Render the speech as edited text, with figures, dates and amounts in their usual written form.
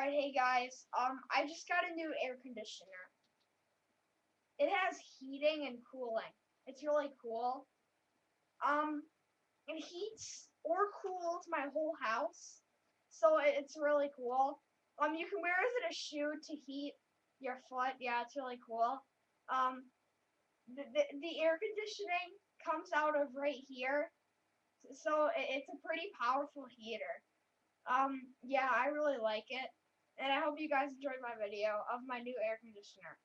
Alright, hey guys, I just got a new air conditioner. It has heating and cooling. It's really cool. It heats or cools my whole house, so it's really cool. You can wear it as a shoe to heat your foot. Yeah, it's really cool. Um, the air conditioning comes out of right here, so it's a pretty powerful heater. Yeah, I really like it, and I hope you guys enjoyed my video of my new air conditioner.